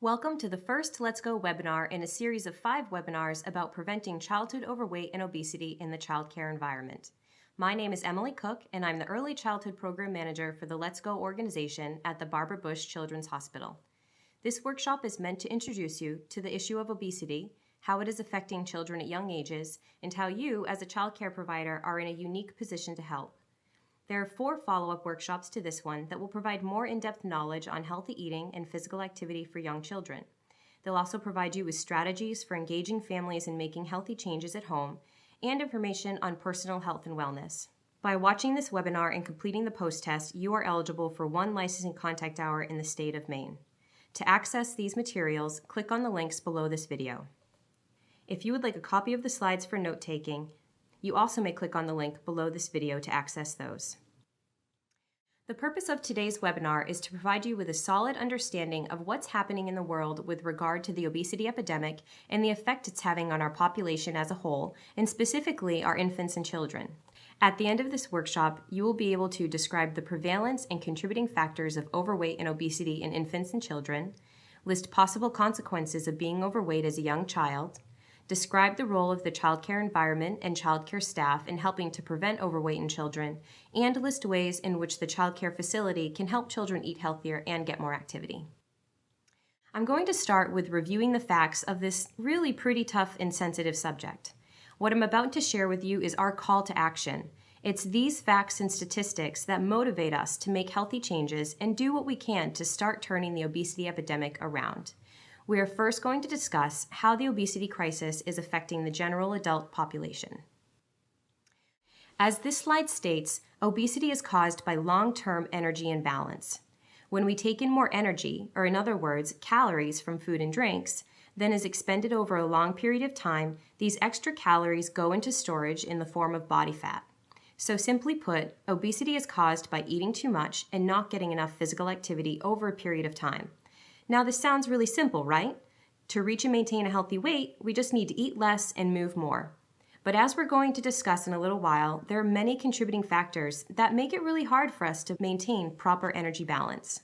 Welcome to the first Let's Go webinar in a series of 5 webinars about preventing childhood overweight and obesity in the childcare environment. My name is Emily Cook, and I'm the Early Childhood Program Manager for the Let's Go organization at the Barbara Bush Children's Hospital. This workshop is meant to introduce you to the issue of obesity, how it is affecting children at young ages, and how you, as a childcare provider, are in a unique position to help. There are 4 follow-up workshops to this one that will provide more in-depth knowledge on healthy eating and physical activity for young children. They'll also provide you with strategies for engaging families in making healthy changes at home and information on personal health and wellness. By watching this webinar and completing the post-test, you are eligible for 1 licensing contact hour in the state of Maine. To access these materials, click on the links below this video. If you would like a copy of the slides for note-taking, you also may click on the link below this video to access those. The purpose of today's webinar is to provide you with a solid understanding of what's happening in the world with regard to the obesity epidemic and the effect it's having on our population as a whole, and specifically our infants and children. At the end of this workshop, you will be able to describe the prevalence and contributing factors of overweight and obesity in infants and children, list possible consequences of being overweight as a young child, describe the role of the childcare environment and childcare staff in helping to prevent overweight in children, and list ways in which the childcare facility can help children eat healthier and get more activity. I'm going to start with reviewing the facts of this really pretty tough and sensitive subject. What I'm about to share with you is our call to action. It's these facts and statistics that motivate us to make healthy changes and do what we can to start turning the obesity epidemic around. We are first going to discuss how the obesity crisis is affecting the general adult population. As this slide states, obesity is caused by long-term energy imbalance. When we take in more energy, or in other words, calories from food and drinks, than is expended over a long period of time, these extra calories go into storage in the form of body fat. So simply put, obesity is caused by eating too much and not getting enough physical activity over a period of time. Now, this sounds really simple, right? To reach and maintain a healthy weight, we just need to eat less and move more. But as we're going to discuss in a little while, there are many contributing factors that make it really hard for us to maintain proper energy balance.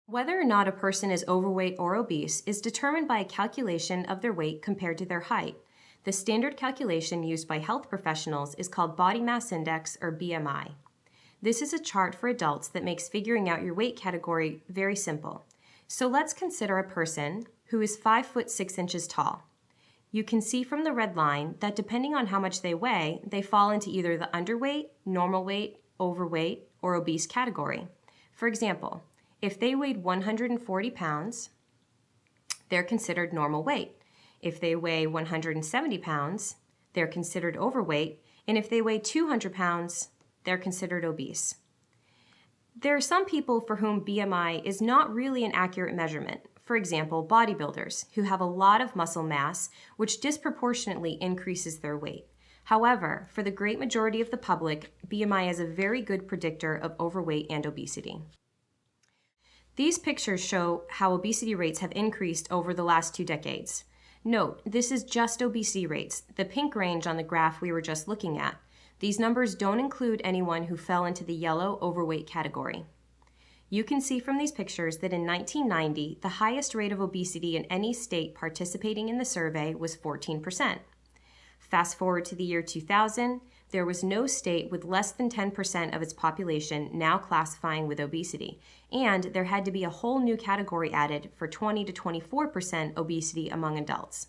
Whether or not a person is overweight or obese is determined by a calculation of their weight compared to their height. The standard calculation used by health professionals is called body mass index, or BMI. This is a chart for adults that makes figuring out your weight category very simple. So let's consider a person who is 5 foot 6 inches tall. You can see from the red line that depending on how much they weigh, they fall into either the underweight, normal weight, overweight, or obese category. For example, if they weighed 140 pounds, they're considered normal weight. If they weigh 170 pounds, they're considered overweight. And if they weigh 200 pounds, they're considered obese. There are some people for whom BMI is not really an accurate measurement. For example, bodybuilders who have a lot of muscle mass, which disproportionately increases their weight. However, for the great majority of the public, BMI is a very good predictor of overweight and obesity. These pictures show how obesity rates have increased over the last 2 decades. Note, this is just obesity rates, the pink range on the graph we were just looking at. These numbers don't include anyone who fell into the yellow overweight category. You can see from these pictures that in 1990, the highest rate of obesity in any state participating in the survey was 14%. Fast forward to the year 2000, there was no state with less than 10% of its population now classifying with obesity, and there had to be a whole new category added for 20 to 24% obesity among adults.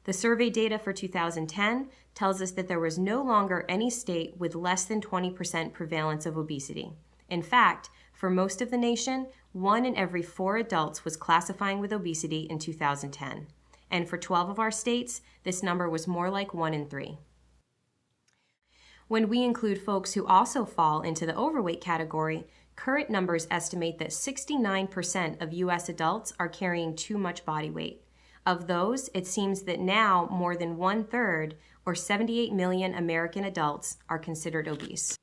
The survey data for 2010 tells us that there was no longer any state with less than 20% prevalence of obesity. In fact, for most of the nation, 1 in every 4 adults was classifying with obesity in 2010. And for 12 of our states, this number was more like 1 in 3. When we include folks who also fall into the overweight category, current numbers estimate that 69% of U.S. adults are carrying too much body weight. Of those, it seems that now more than 1/3, or 78 million American adults, are considered obese.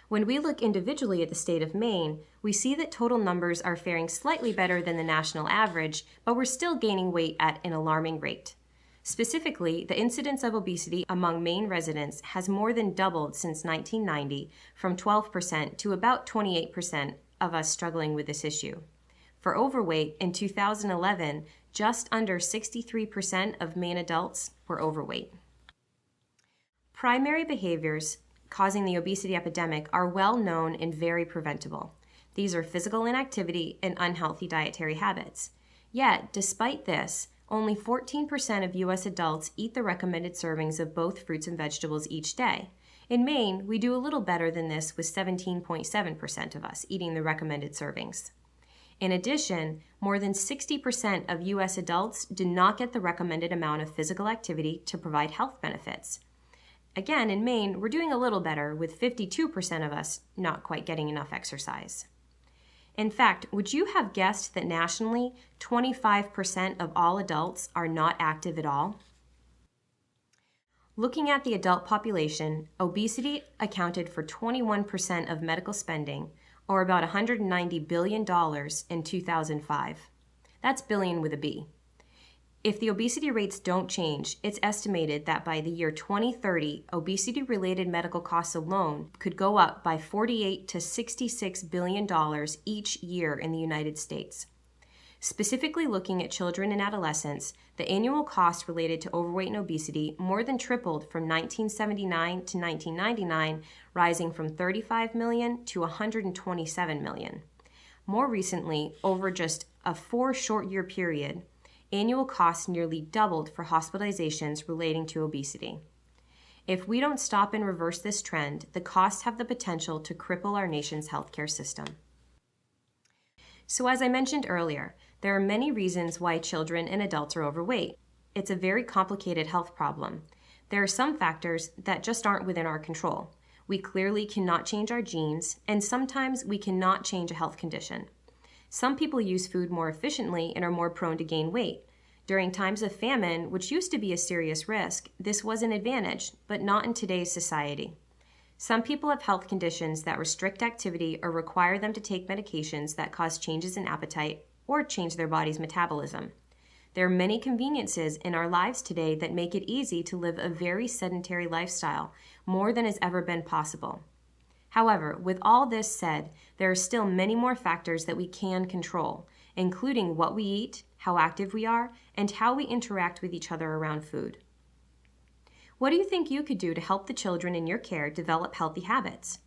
When we look individually at the state of Maine, we see that total numbers are faring slightly better than the national average, but we're still gaining weight at an alarming rate. Specifically, the incidence of obesity among Maine residents has more than doubled since 1990, from 12% to about 28% of us struggling with this issue. For overweight, in 2011, just under 63% of Maine adults were overweight. Primary behaviors causing the obesity epidemic are well known and very preventable. These are physical inactivity and unhealthy dietary habits. Yet, despite this, only 14% of U.S. adults eat the recommended servings of both fruits and vegetables each day. In Maine, we do a little better than this with 17.7% of us eating the recommended servings. In addition, more than 60% of U.S. adults do not get the recommended amount of physical activity to provide health benefits. Again, in Maine, we're doing a little better with 52% of us not quite getting enough exercise. In fact, would you have guessed that nationally, 25% of all adults are not active at all? Looking at the adult population, obesity accounted for 21% of medical spending, or about $190 billion in 2005. That's billion with a B. If the obesity rates don't change, it's estimated that by the year 2030, obesity-related medical costs alone could go up by $48 to $66 billion each year in the United States. Specifically looking at children and adolescents, the annual cost related to overweight and obesity more than tripled from 1979 to 1999, rising from $35 million to $127 million. More recently, over just a 4 short-year period, annual costs nearly doubled for hospitalizations relating to obesity. If we don't stop and reverse this trend, the costs have the potential to cripple our nation's healthcare system. So as I mentioned earlier, there are many reasons why children and adults are overweight. It's a very complicated health problem. There are some factors that just aren't within our control. We clearly cannot change our genes, and sometimes we cannot change a health condition. Some people use food more efficiently and are more prone to gain weight. During times of famine, which used to be a serious risk, this was an advantage, but not in today's society. Some people have health conditions that restrict activity or require them to take medications that cause changes in appetite or change their body's metabolism. There are many conveniences in our lives today that make it easy to live a very sedentary lifestyle, more than has ever been possible. However, with all this said, there are still many more factors that we can control, including what we eat, how active we are, and how we interact with each other around food. What do you think you could do to help the children in your care develop healthy habits?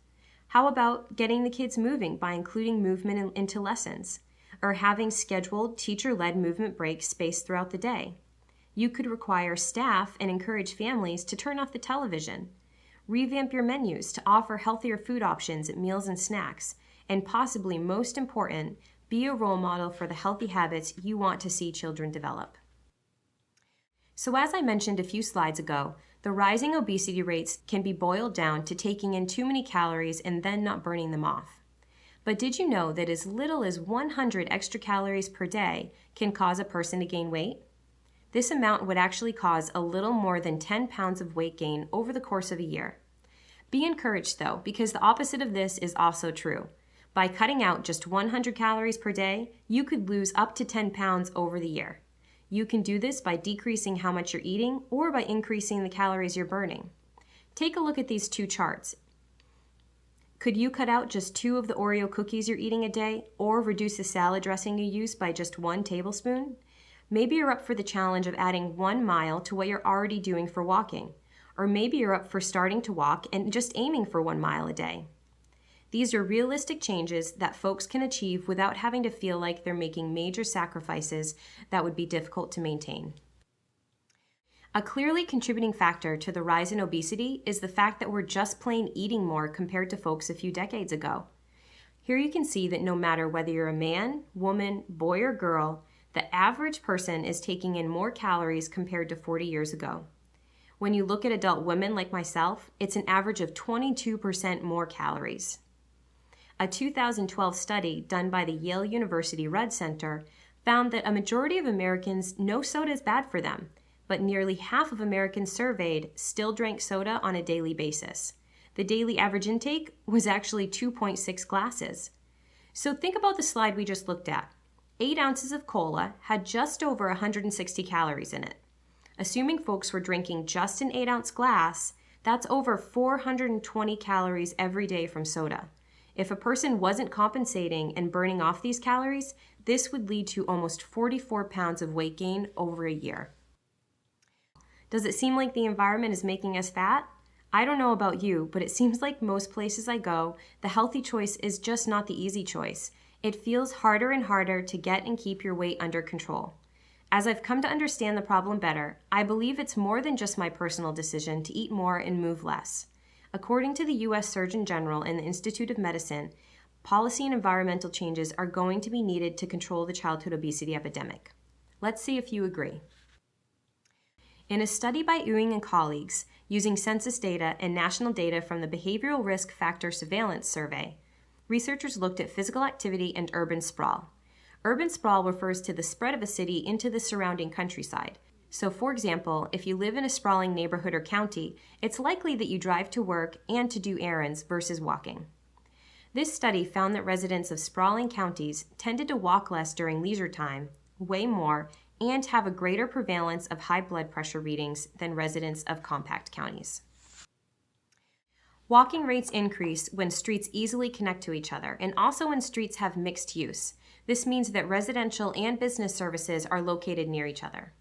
How about getting the kids moving by including movement into lessons, or having scheduled teacher-led movement breaks spaced throughout the day? You could require staff and encourage families to turn off the television, revamp your menus to offer healthier food options at meals and snacks, and possibly most important, be a role model for the healthy habits you want to see children develop. So as I mentioned a few slides ago, the rising obesity rates can be boiled down to taking in too many calories and then not burning them off. But did you know that as little as 100 extra calories per day can cause a person to gain weight? This amount would actually cause a little more than 10 pounds of weight gain over the course of a year. Be encouraged though, because the opposite of this is also true. By cutting out just 100 calories per day, you could lose up to 10 pounds over the year. You can do this by decreasing how much you're eating or by increasing the calories you're burning. Take a look at these two charts. Could you cut out just 2 of the Oreo cookies you're eating a day or reduce the salad dressing you use by just 1 tablespoon? Maybe you're up for the challenge of adding 1 mile to what you're already doing for walking. Or maybe you're up for starting to walk and just aiming for 1 mile a day. These are realistic changes that folks can achieve without having to feel like they're making major sacrifices that would be difficult to maintain. A clearly contributing factor to the rise in obesity is the fact that we're just plain eating more compared to folks a few decades ago. Here you can see that no matter whether you're a man, woman, boy, or girl, the average person is taking in more calories compared to 40 years ago. When you look at adult women like myself, it's an average of 22% more calories. A 2012 study done by the Yale University Rudd Center found that a majority of Americans know soda is bad for them, but nearly half of Americans surveyed still drank soda on a daily basis. The daily average intake was actually 2.6 glasses. So think about the slide we just looked at. 8 ounces of cola had just over 160 calories in it. Assuming folks were drinking just an 8-ounce glass, that's over 420 calories every day from soda. If a person wasn't compensating and burning off these calories, This would lead to almost 44 pounds of weight gain over a year. Does it seem like the environment is making us fat? I don't know about you, but it seems like most places I go, the healthy choice is just not the easy choice. It feels harder and harder to get and keep your weight under control. As I've come to understand the problem better, I believe it's more than just my personal decision to eat more and move less. According to the U.S. Surgeon General and the Institute of Medicine, policy and environmental changes are going to be needed to control the childhood obesity epidemic. Let's see if you agree. In a study by Ewing and colleagues, using census data and national data from the Behavioral Risk Factor Surveillance Survey, researchers looked at physical activity and urban sprawl. Urban sprawl refers to the spread of a city into the surrounding countryside. So, for example, if you live in a sprawling neighborhood or county, it's likely that you drive to work and to do errands versus walking. This study found that residents of sprawling counties tended to walk less during leisure time, weigh more, and have a greater prevalence of high blood pressure readings than residents of compact counties. Walking rates increase when streets easily connect to each other, and also when streets have mixed use. This means that residential and business services are located near each other.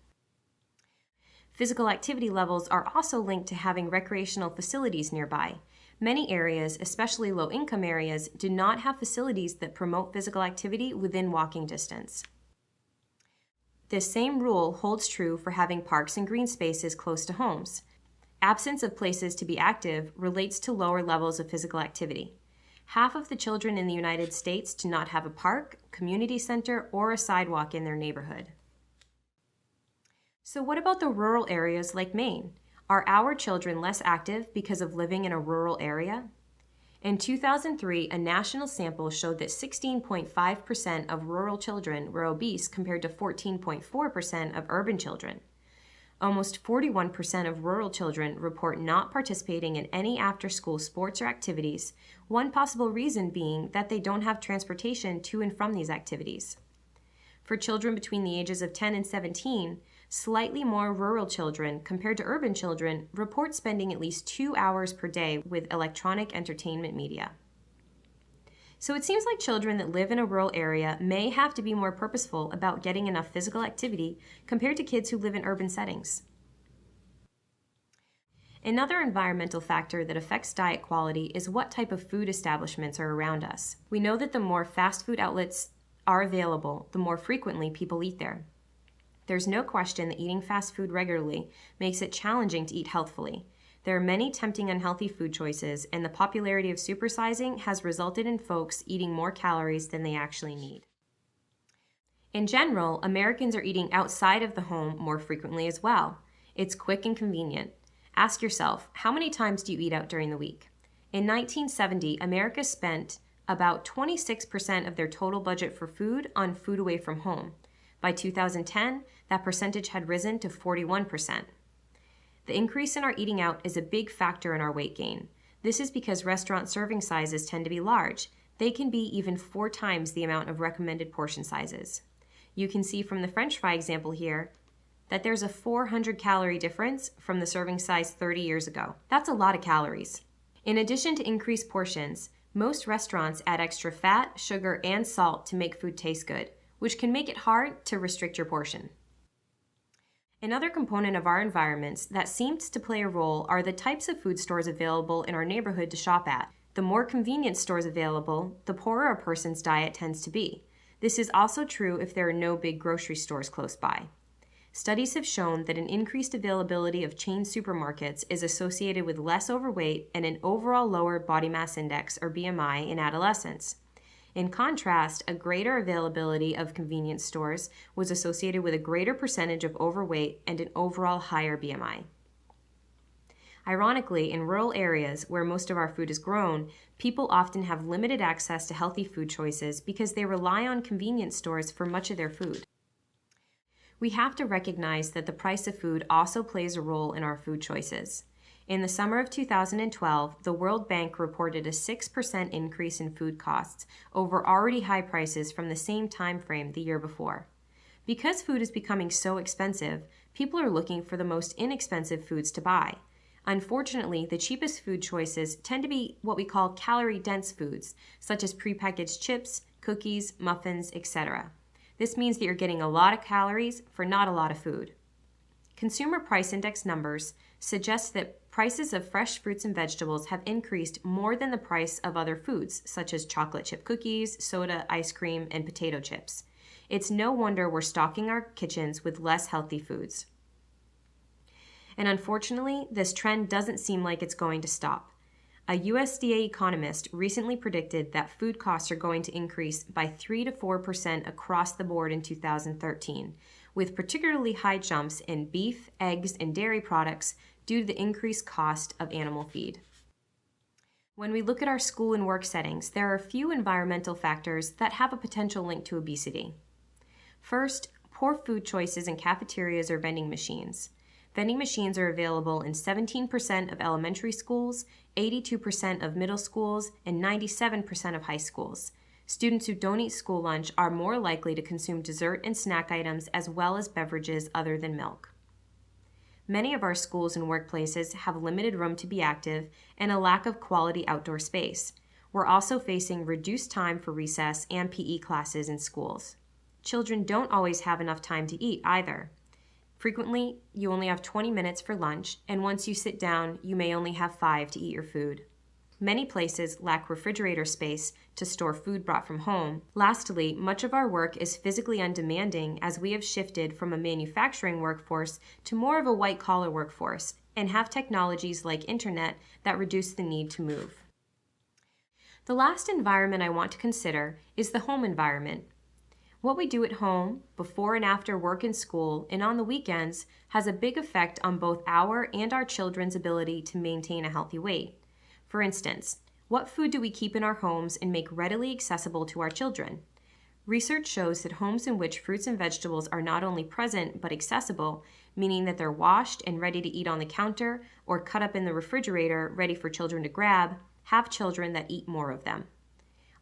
Physical activity levels are also linked to having recreational facilities nearby. Many areas, especially low-income areas, do not have facilities that promote physical activity within walking distance. This same rule holds true for having parks and green spaces close to homes. Absence of places to be active relates to lower levels of physical activity. Half of the children in the United States do not have a park, community center, or a sidewalk in their neighborhood. So what about the rural areas like Maine? Are our children less active because of living in a rural area? In 2003, a national sample showed that 16.5% of rural children were obese compared to 14.4% of urban children. Almost 41% of rural children report not participating in any after-school sports or activities, one possible reason being that they don't have transportation to and from these activities. For children between the ages of 10 and 17, slightly more rural children compared to urban children report spending at least 2 hours per day with electronic entertainment media. So it seems like children that live in a rural area may have to be more purposeful about getting enough physical activity compared to kids who live in urban settings. Another environmental factor that affects diet quality is what type of food establishments are around us. We know that the more fast food outlets are available, the more frequently people eat there. There's no question that eating fast food regularly makes it challenging to eat healthfully. There are many tempting unhealthy food choices, and the popularity of supersizing has resulted in folks eating more calories than they actually need. In general, Americans are eating outside of the home more frequently as well. It's quick and convenient. Ask yourself, how many times do you eat out during the week? In 1970, America spent about 26% of their total budget for food on food away from home. By 2010, that percentage had risen to 41%. The increase in our eating out is a big factor in our weight gain. This is because restaurant serving sizes tend to be large. They can be even 4 times the amount of recommended portion sizes. You can see from the French fry example here that there's a 400-calorie difference from the serving size 30 years ago. That's a lot of calories. In addition to increased portions, most restaurants add extra fat, sugar, and salt to make food taste good, which can make it hard to restrict your portion. Another component of our environments that seems to play a role are the types of food stores available in our neighborhood to shop at. The more convenient stores available, the poorer a person's diet tends to be. This is also true if there are no big grocery stores close by. Studies have shown that an increased availability of chain supermarkets is associated with less overweight and an overall lower body mass index, or BMI, in adolescents. In contrast, a greater availability of convenience stores was associated with a greater percentage of overweight and an overall higher BMI. Ironically, in rural areas where most of our food is grown, people often have limited access to healthy food choices because they rely on convenience stores for much of their food. We have to recognize that the price of food also plays a role in our food choices. In the summer of 2012, the World Bank reported a 6% increase in food costs over already high prices from the same time frame the year before. Because food is becoming so expensive, people are looking for the most inexpensive foods to buy. Unfortunately, the cheapest food choices tend to be what we call calorie-dense foods, such as prepackaged chips, cookies, muffins, etc. This means that you're getting a lot of calories for not a lot of food. Consumer Price Index numbers suggest that prices of fresh fruits and vegetables have increased more than the price of other foods, such as chocolate chip cookies, soda, ice cream, and potato chips. It's no wonder we're stocking our kitchens with less healthy foods. And unfortunately, this trend doesn't seem like it's going to stop. A USDA economist recently predicted that food costs are going to increase by 3 to 4% across the board in 2013, with particularly high jumps in beef, eggs, and dairy products due to the increased cost of animal feed. When we look at our school and work settings, there are a few environmental factors that have a potential link to obesity. First, poor food choices in cafeterias or vending machines. Vending machines are available in 17% of elementary schools, 82% of middle schools, and 97% of high schools. Students who don't eat school lunch are more likely to consume dessert and snack items as well as beverages other than milk. Many of our schools and workplaces have limited room to be active and a lack of quality outdoor space. We're also facing reduced time for recess and PE classes in schools. Children don't always have enough time to eat either. Frequently, you only have 20 minutes for lunch, and once you sit down, you may only have 5 to eat your food. Many places lack refrigerator space to store food brought from home. Lastly, much of our work is physically undemanding as we have shifted from a manufacturing workforce to more of a white-collar workforce and have technologies like internet that reduce the need to move. The last environment I want to consider is the home environment. What we do at home, before and after work and school, and on the weekends has a big effect on both our and our children's ability to maintain a healthy weight. For instance, what food do we keep in our homes and make readily accessible to our children? Research shows that homes in which fruits and vegetables are not only present but accessible, meaning that they're washed and ready to eat on the counter or cut up in the refrigerator ready for children to grab, have children that eat more of them.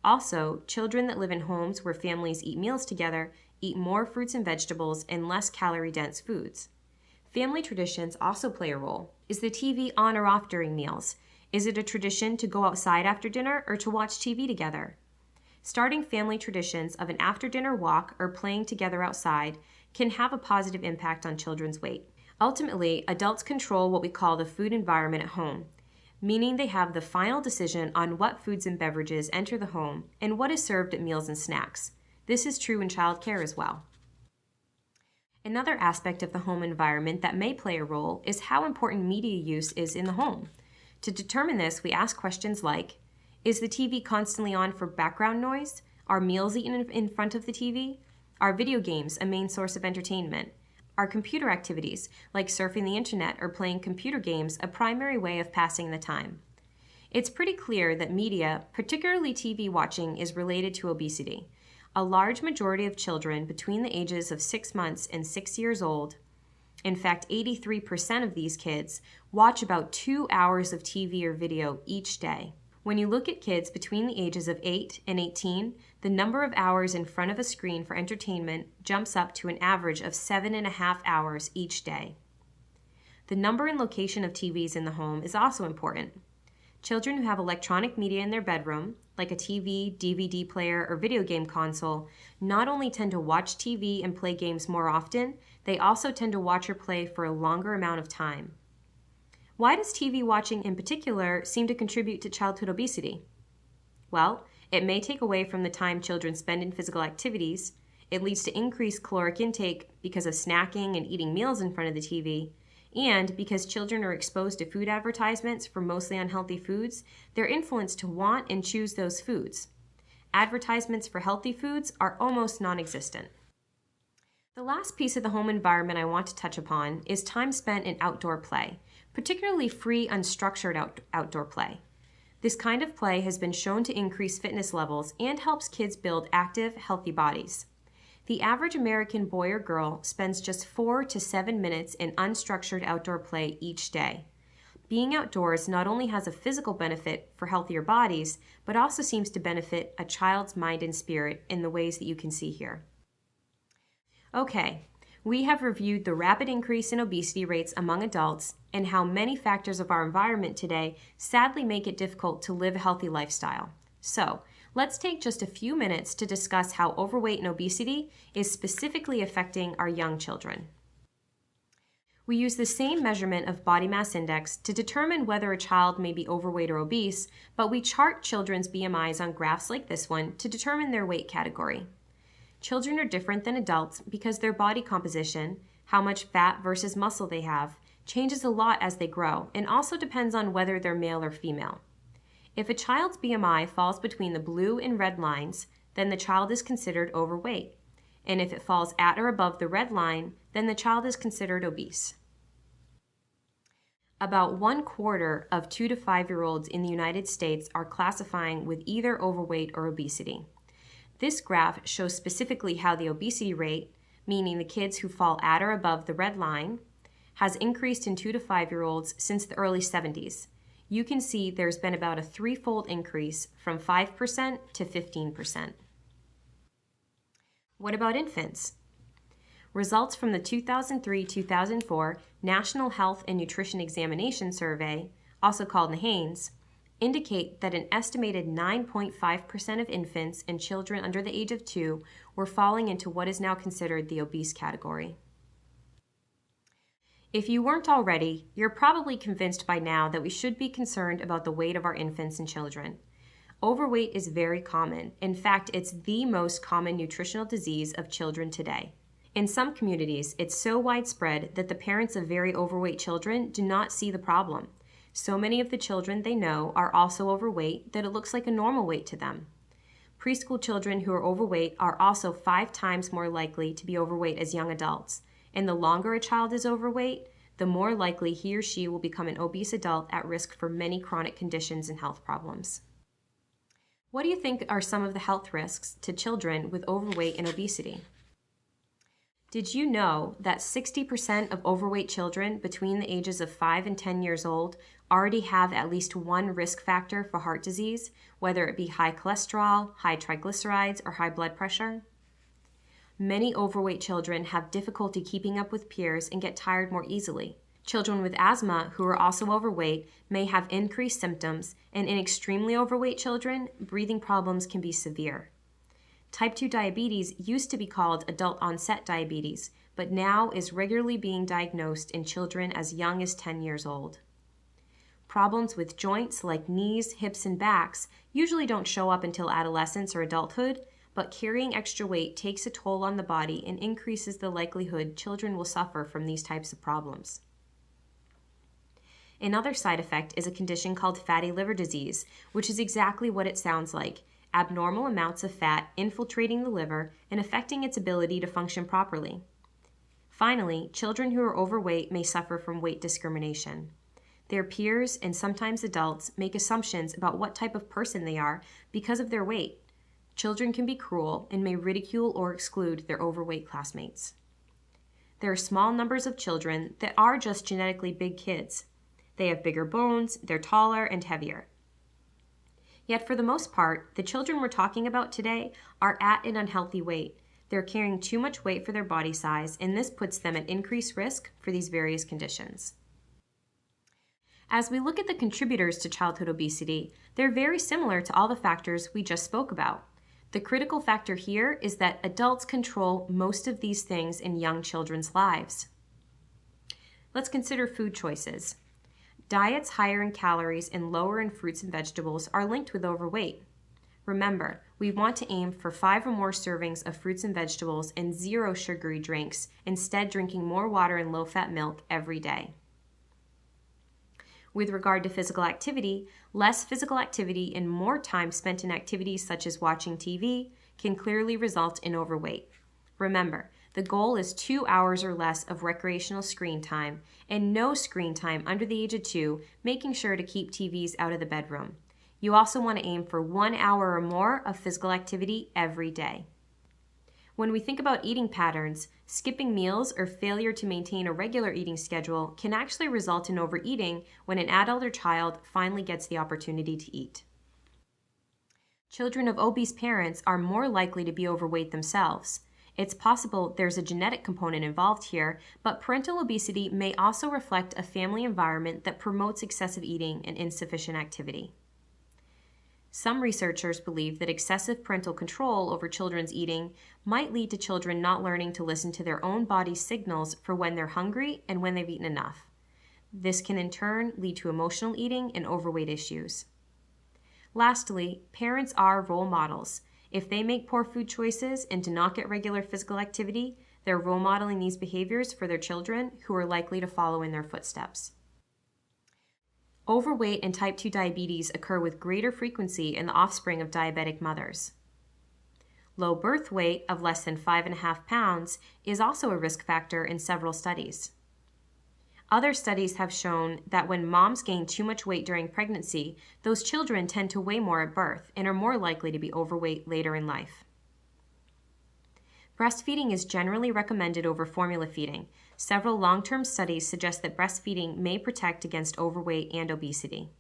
Also, children that live in homes where families eat meals together eat more fruits and vegetables and less calorie-dense foods. Family traditions also play a role. Is the TV on or off during meals? Is it a tradition to go outside after dinner or to watch TV together? Starting family traditions of an after-dinner walk or playing together outside can have a positive impact on children's weight. Ultimately, adults control what we call the food environment at home, meaning they have the final decision on what foods and beverages enter the home and what is served at meals and snacks. This is true in childcare as well. Another aspect of the home environment that may play a role is how important media use is in the home. To determine this, we ask questions like, is the TV constantly on for background noise? Are meals eaten in front of the TV? Are video games a main source of entertainment? Are computer activities, like surfing the internet or playing computer games, a primary way of passing the time? It's pretty clear that media, particularly TV watching, is related to obesity. A large majority of children between the ages of 6 months and 6 years old, in fact 83% of these kids, watch about 2 hours of TV or video each day. When you look at kids between the ages of 8 and 18, the number of hours in front of a screen for entertainment jumps up to an average of 7.5 hours each day. The number and location of TVs in the home is also important. Children who have electronic media in their bedroom, like a TV, DVD player, or video game console, not only tend to watch TV and play games more often, they also tend to watch or play for a longer amount of time. Why does TV watching in particular seem to contribute to childhood obesity? Well, it may take away from the time children spend in physical activities. It leads to increased caloric intake because of snacking and eating meals in front of the TV. And because children are exposed to food advertisements for mostly unhealthy foods, they're influenced to want and choose those foods. Advertisements for healthy foods are almost non-existent. The last piece of the home environment I want to touch upon is time spent in outdoor play, particularly free, unstructured outdoor play. This kind of play has been shown to increase fitness levels and helps kids build active, healthy bodies. The average American boy or girl spends just 4 to 7 minutes in unstructured outdoor play each day. Being outdoors not only has a physical benefit for healthier bodies, but also seems to benefit a child's mind and spirit in the ways that you can see here. Okay, we have reviewed the rapid increase in obesity rates among adults and how many factors of our environment today sadly make it difficult to live a healthy lifestyle. So, Let's take just a few minutes to discuss how overweight and obesity is specifically affecting our young children. We use the same measurement of body mass index to determine whether a child may be overweight or obese, but we chart children's BMIs on graphs like this one to determine their weight category. Children are different than adults because their body composition, how much fat versus muscle they have, changes a lot as they grow and also depends on whether they're male or female. If a child's BMI falls between the blue and red lines, then the child is considered overweight. And if it falls at or above the red line, then the child is considered obese. About 1/4 of 2 to 5-year-olds in the United States are classifying with either overweight or obesity. This graph shows specifically how the obesity rate, meaning the kids who fall at or above the red line, has increased in 2 to 5-year-olds since the early 70s. You can see there's been about a 3-fold increase from 5% to 15%. What about infants? Results from the 2003-2004 National Health and Nutrition Examination Survey, also called NHANES, indicate that an estimated 9.5% of infants and children under the age of 2 were falling into what is now considered the obese category. If you weren't already, you're probably convinced by now that we should be concerned about the weight of our infants and children. Overweight is very common. In fact, it's the most common nutritional disease of children today. In some communities, it's so widespread that the parents of very overweight children do not see the problem. So many of the children they know are also overweight that it looks like a normal weight to them. Preschool children who are overweight are also 5 times more likely to be overweight as young adults. And the longer a child is overweight, the more likely he or she will become an obese adult at risk for many chronic conditions and health problems. What do you think are some of the health risks to children with overweight and obesity? Did you know that 60% of overweight children between the ages of 5 and 10 years old already have at least one risk factor for heart disease, whether it be high cholesterol, high triglycerides, or high blood pressure? Many overweight children have difficulty keeping up with peers and get tired more easily. Children with asthma who are also overweight may have increased symptoms, and in extremely overweight children, breathing problems can be severe. Type 2 diabetes used to be called adult-onset diabetes, but now is regularly being diagnosed in children as young as 10 years old. Problems with joints like knees, hips, and backs usually don't show up until adolescence or adulthood, but carrying extra weight takes a toll on the body and increases the likelihood children will suffer from these types of problems. Another side effect is a condition called fatty liver disease, which is exactly what it sounds like: abnormal amounts of fat infiltrating the liver and affecting its ability to function properly. Finally, children who are overweight may suffer from weight discrimination. Their peers and sometimes adults make assumptions about what type of person they are because of their weight. Children can be cruel and may ridicule or exclude their overweight classmates. There are small numbers of children that are just genetically big kids. They have bigger bones, they're taller and heavier. Yet for the most part, the children we're talking about today are at an unhealthy weight. They're carrying too much weight for their body size, and this puts them at increased risk for these various conditions. As we look at the contributors to childhood obesity, they're very similar to all the factors we just spoke about. The critical factor here is that adults control most of these things in young children's lives. Let's consider food choices. Diets higher in calories and lower in fruits and vegetables are linked with overweight. Remember, we want to aim for 5 or more servings of fruits and vegetables and 0 sugary drinks, instead drinking more water and low-fat milk every day. With regard to physical activity, less physical activity and more time spent in activities such as watching TV can clearly result in overweight. Remember, the goal is 2 hours or less of recreational screen time and no screen time under the age of 2, making sure to keep TVs out of the bedroom. You also want to aim for 1 hour or more of physical activity every day. When we think about eating patterns, skipping meals or failure to maintain a regular eating schedule can actually result in overeating when an adult or child finally gets the opportunity to eat. Children of obese parents are more likely to be overweight themselves. It's possible there's a genetic component involved here, but parental obesity may also reflect a family environment that promotes excessive eating and insufficient activity. Some researchers believe that excessive parental control over children's eating might lead to children not learning to listen to their own body's signals for when they're hungry and when they've eaten enough. This can in turn lead to emotional eating and overweight issues. Lastly, parents are role models. If they make poor food choices and do not get regular physical activity, they're role modeling these behaviors for their children who are likely to follow in their footsteps. Overweight and type 2 diabetes occur with greater frequency in the offspring of diabetic mothers. Low birth weight of less than 5.5 pounds is also a risk factor in several studies. Other studies have shown that when moms gain too much weight during pregnancy, those children tend to weigh more at birth and are more likely to be overweight later in life. Breastfeeding is generally recommended over formula feeding. Several long-term studies suggest that breastfeeding may protect against overweight and obesity.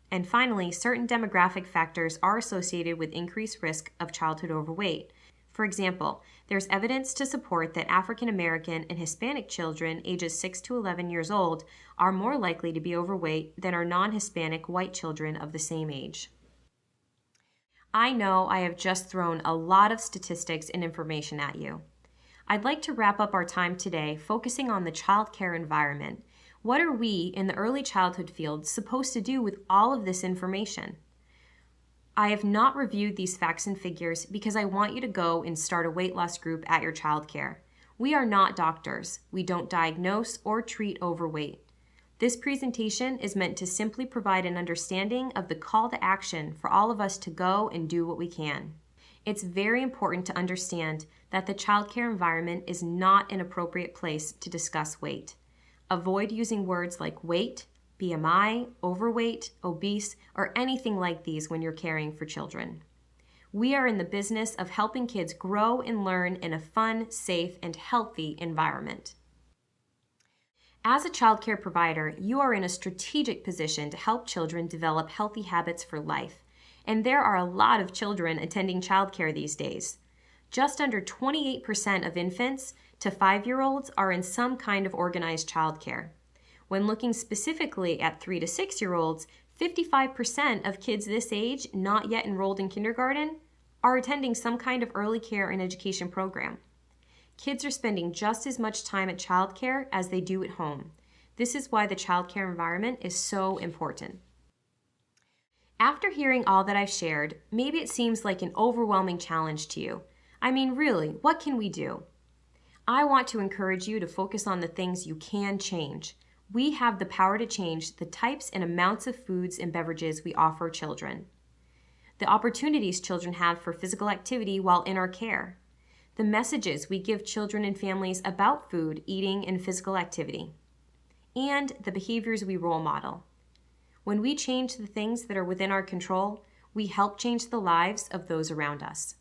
And finally, certain demographic factors are associated with increased risk of childhood overweight. For example, there's evidence to support that African American and Hispanic children ages 6 to 11 years old are more likely to be overweight than are non-Hispanic white children of the same age. I know I have just thrown a lot of statistics and information at you. I'd like to wrap up our time today focusing on the childcare environment. What are we in the early childhood field supposed to do with all of this information? I have not reviewed these facts and figures because I want you to go and start a weight loss group at your childcare. We are not doctors. We don't diagnose or treat overweight. This presentation is meant to simply provide an understanding of the call to action for all of us to go and do what we can. It's very important to understand that the childcare environment is not an appropriate place to discuss weight. Avoid using words like weight, BMI, overweight, obese, or anything like these when you're caring for children. We are in the business of helping kids grow and learn in a fun, safe, and healthy environment. As a childcare provider, you are in a strategic position to help children develop healthy habits for life, and there are a lot of children attending childcare these days. Just under 28% of infants to 5-year-olds are in some kind of organized childcare. When looking specifically at 3 to 6-year-olds, 55% of kids this age, not yet enrolled in kindergarten, are attending some kind of early care and education program. Kids are spending just as much time at childcare as they do at home. This is why the childcare environment is so important. After hearing all that I've shared, maybe it seems like an overwhelming challenge to you. I mean, really, what can we do? I want to encourage you to focus on the things you can change. We have the power to change the types and amounts of foods and beverages we offer children, the opportunities children have for physical activity while in our care, the messages we give children and families about food, eating, and physical activity, and the behaviors we role model. When we change the things that are within our control, we help change the lives of those around us.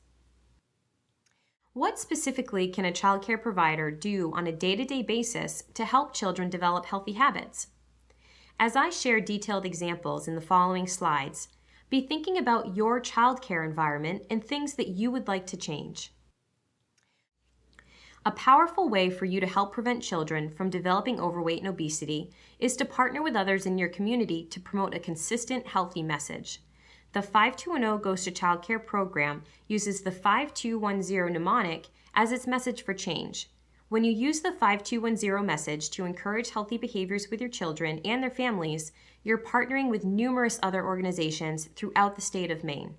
What specifically can a childcare provider do on a day-to-day basis to help children develop healthy habits? As I share detailed examples in the following slides, be thinking about your childcare environment and things that you would like to change. A powerful way for you to help prevent children from developing overweight and obesity is to partner with others in your community to promote a consistent, healthy message. The 5210 Goes to Childcare program uses the 5210 mnemonic as its message for change. When you use the 5210 message to encourage healthy behaviors with your children and their families, you're partnering with numerous other organizations throughout the state of Maine.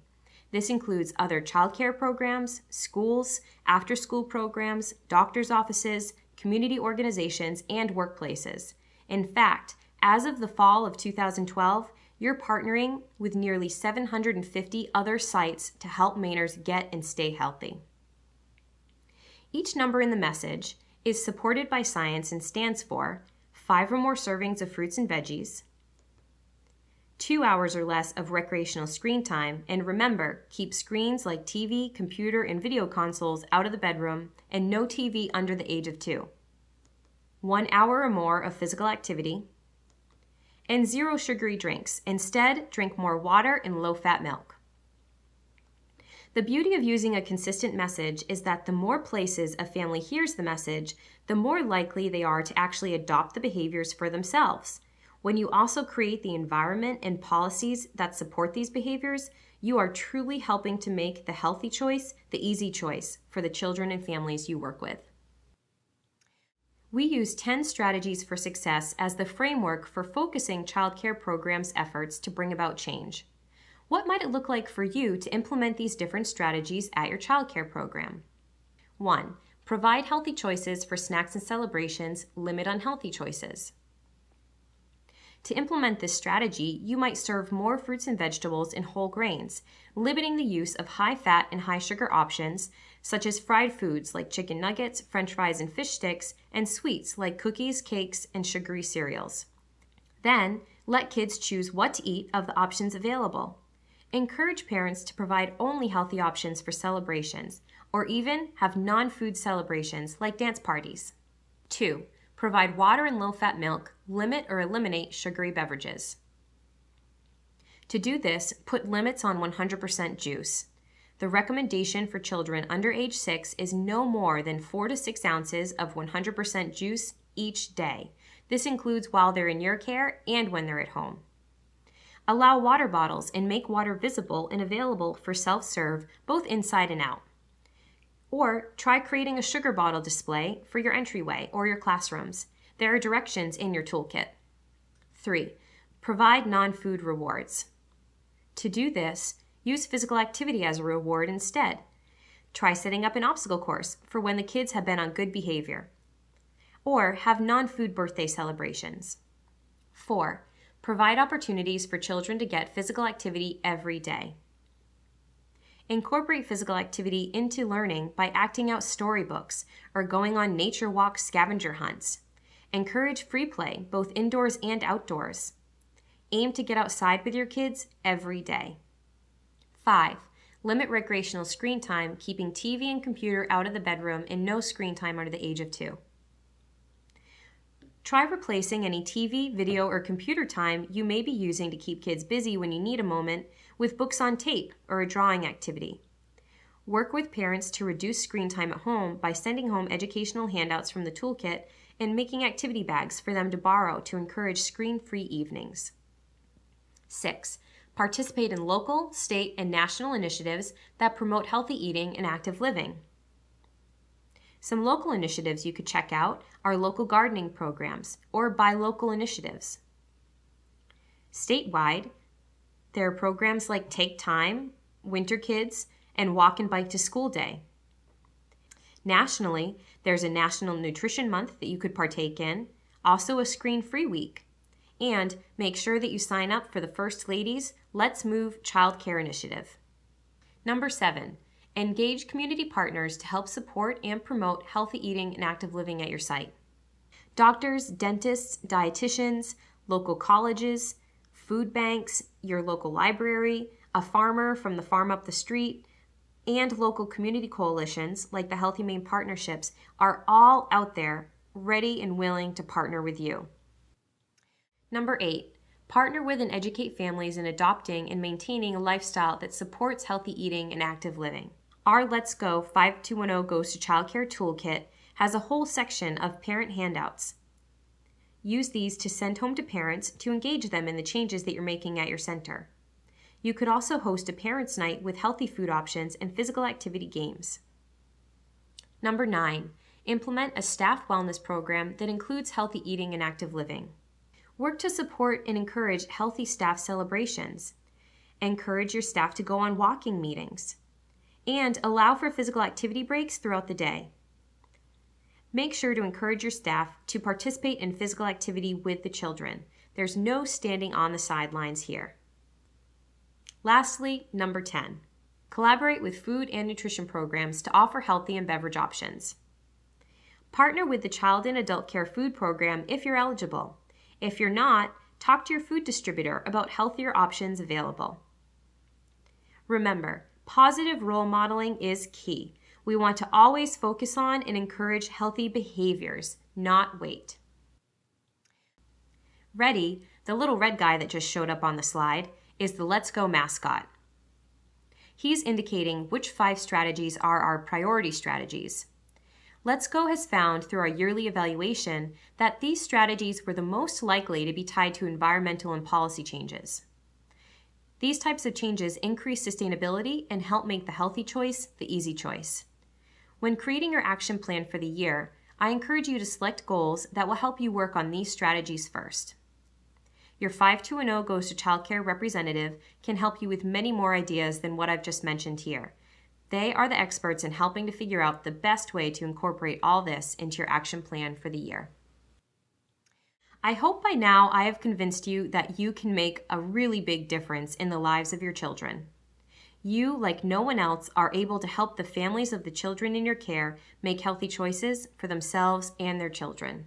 This includes other childcare programs, schools, after-school programs, doctors' offices, community organizations, and workplaces. In fact, as of the fall of 2012, you're partnering with nearly 750 other sites to help Mainers get and stay healthy. Each number in the message is supported by science and stands for 5 or more servings of fruits and veggies, 2 hours or less of recreational screen time, and remember, keep screens like TV, computer, and video consoles out of the bedroom, and no TV under the age of 2. 1 hour or more of physical activity, and 0 sugary drinks. Instead, drink more water and low-fat milk. The beauty of using a consistent message is that the more places a family hears the message, the more likely they are to actually adopt the behaviors for themselves. When you also create the environment and policies that support these behaviors, You are truly helping to make the healthy choice the easy choice for the children and families you work with. We use 10 strategies for success as the framework for focusing childcare programs' efforts to bring about change. What might it look like for you to implement these different strategies at your childcare program? 1. Provide healthy choices for snacks and celebrations, limit unhealthy choices. To implement this strategy, you might serve more fruits and vegetables and whole grains, limiting the use of high-fat and high-sugar options, such as fried foods like chicken nuggets, french fries, and fish sticks, and sweets like cookies, cakes, and sugary cereals. Then, let kids choose what to eat of the options available. Encourage parents to provide only healthy options for celebrations, or even have non-food celebrations like dance parties. 2. Provide water and low-fat milk, limit or eliminate sugary beverages. To do this, put limits on 100% juice. The recommendation for children under age 6 is no more than 4 to 6 ounces of 100% juice each day. This includes while they're in your care and when they're at home. Allow water bottles and make water visible and available for self-serve both inside and out. Or try creating a sugar bottle display for your entryway or your classrooms. There are directions in your toolkit. 3. Provide non-food rewards. To do this, use physical activity as a reward instead. Try setting up an obstacle course for when the kids have been on good behavior. Or have non-food birthday celebrations. 4. Provide opportunities for children to get physical activity every day. Incorporate physical activity into learning by acting out storybooks or going on nature walk scavenger hunts. Encourage free play, both indoors and outdoors. Aim to get outside with your kids every day. 5. Limit recreational screen time, keeping TV and computer out of the bedroom and no screen time under the age of 2. Try replacing any TV, video, or computer time you may be using to keep kids busy when you need a moment with books on tape or a drawing activity. Work with parents to reduce screen time at home by sending home educational handouts from the toolkit and making activity bags for them to borrow to encourage screen-free evenings. 6. Participate in local, state, and national initiatives that promote healthy eating and active living. Some local initiatives you could check out are local gardening programs or buy local initiatives. Statewide, there are programs like Take Time, Winter Kids, and Walk and Bike to School Day. Nationally, there's a National Nutrition Month that you could partake in, also a screen-free week. And make sure that you sign up for the First Lady's Let's Move Child Care Initiative. Number 7. Engage community partners to help support and promote healthy eating and active living at your site. Doctors, dentists, dietitians, local colleges, food banks, your local library, a farmer from the farm up the street, and local community coalitions like the Healthy Maine Partnerships are all out there ready and willing to partner with you. Number 8. Partner with and educate families in adopting and maintaining a lifestyle that supports healthy eating and active living. Our Let's Go 5210 Goes to Childcare Toolkit has a whole section of parent handouts. Use these to send home to parents to engage them in the changes that you're making at your center. You could also host a parents' night with healthy food options and physical activity games. Number 9. Implement a staff wellness program that includes healthy eating and active living. Work to support and encourage healthy staff celebrations. Encourage your staff to go on walking meetings. And allow for physical activity breaks throughout the day. Make sure to encourage your staff to participate in physical activity with the children. There's no standing on the sidelines here. Lastly, number 10. Collaborate with food and nutrition programs to offer healthy and beverage options. Partner with the Child and Adult Care Food Program if you're eligible. If you're not, talk to your food distributor about healthier options available. Remember, positive role modeling is key. We want to always focus on and encourage healthy behaviors, not weight. Reddy, the little red guy that just showed up on the slide, is the Let's Go mascot. He's indicating which 5 strategies are our priority strategies. Let's Go has found through our yearly evaluation that these strategies were the most likely to be tied to environmental and policy changes. These types of changes increase sustainability and help make the healthy choice the easy choice. When creating your action plan for the year, I encourage you to select goals that will help you work on these strategies first. Your 5210 Goes to Childcare representative can help you with many more ideas than what I've just mentioned here. They are the experts in helping to figure out the best way to incorporate all this into your action plan for the year. I hope by now I have convinced you that you can make a really big difference in the lives of your children. You, like no one else, are able to help the families of the children in your care make healthy choices for themselves and their children.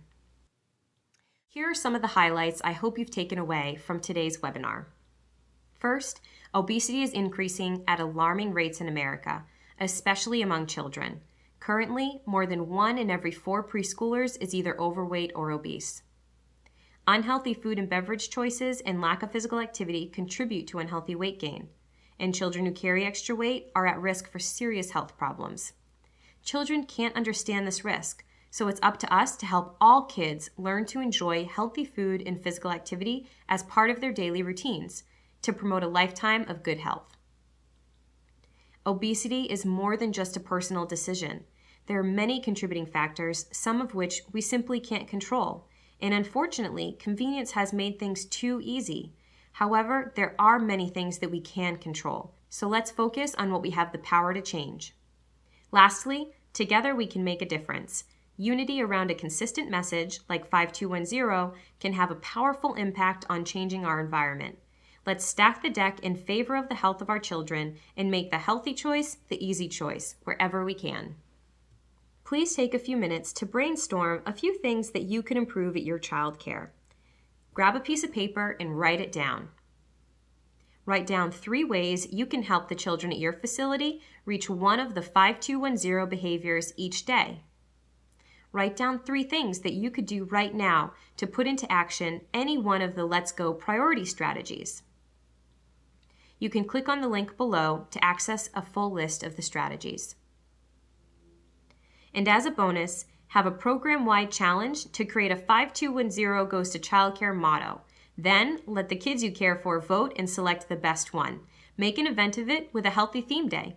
Here are some of the highlights I hope you've taken away from today's webinar. First, obesity is increasing at alarming rates in America, especially among children. Currently, more than 1 in every 4 preschoolers is either overweight or obese. Unhealthy food and beverage choices and lack of physical activity contribute to unhealthy weight gain, and children who carry extra weight are at risk for serious health problems. Children can't understand this risk, so it's up to us to help all kids learn to enjoy healthy food and physical activity as part of their daily routines to promote a lifetime of good health. Obesity is more than just a personal decision. There are many contributing factors, some of which we simply can't control. And unfortunately, convenience has made things too easy. However, there are many things that we can control. So let's focus on what we have the power to change. Lastly, together we can make a difference. Unity around a consistent message like 5210 can have a powerful impact on changing our environment. Let's stack the deck in favor of the health of our children and make the healthy choice the easy choice wherever we can. Please take a few minutes to brainstorm a few things that you can improve at your child care. Grab a piece of paper and write it down. Write down 3 ways you can help the children at your facility reach one of the 5210 behaviors each day. Write down 3 things that you could do right now to put into action any one of the Let's Go priority strategies. You can click on the link below to access a full list of the strategies. And as a bonus, have a program-wide challenge to create a 5210 Goes to Childcare motto. Then, let the kids you care for vote and select the best one. Make an event of it with a healthy theme day.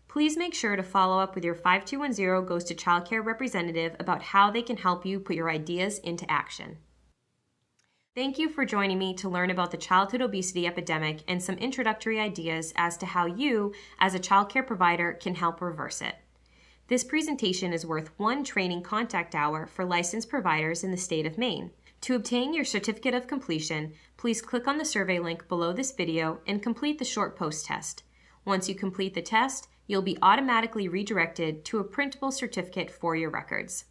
Please make sure to follow up with your 5210 Goes to Childcare representative about how they can help you put your ideas into action. Thank you for joining me to learn about the childhood obesity epidemic and some introductory ideas as to how you, as a childcare provider, can help reverse it. This presentation is worth 1 training contact hour for licensed providers in the state of Maine. To obtain your certificate of completion, please click on the survey link below this video and complete the short post test. Once you complete the test, you'll be automatically redirected to a printable certificate for your records.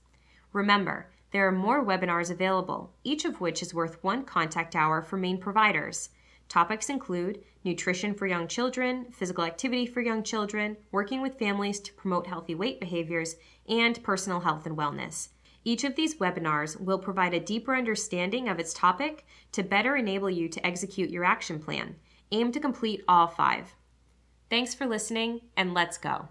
Remember, there are more webinars available, each of which is worth 1 contact hour for Maine providers. Topics include nutrition for young children, physical activity for young children, working with families to promote healthy weight behaviors, and personal health and wellness. Each of these webinars will provide a deeper understanding of its topic to better enable you to execute your action plan. Aim to complete all 5. Thanks for listening, and let's go.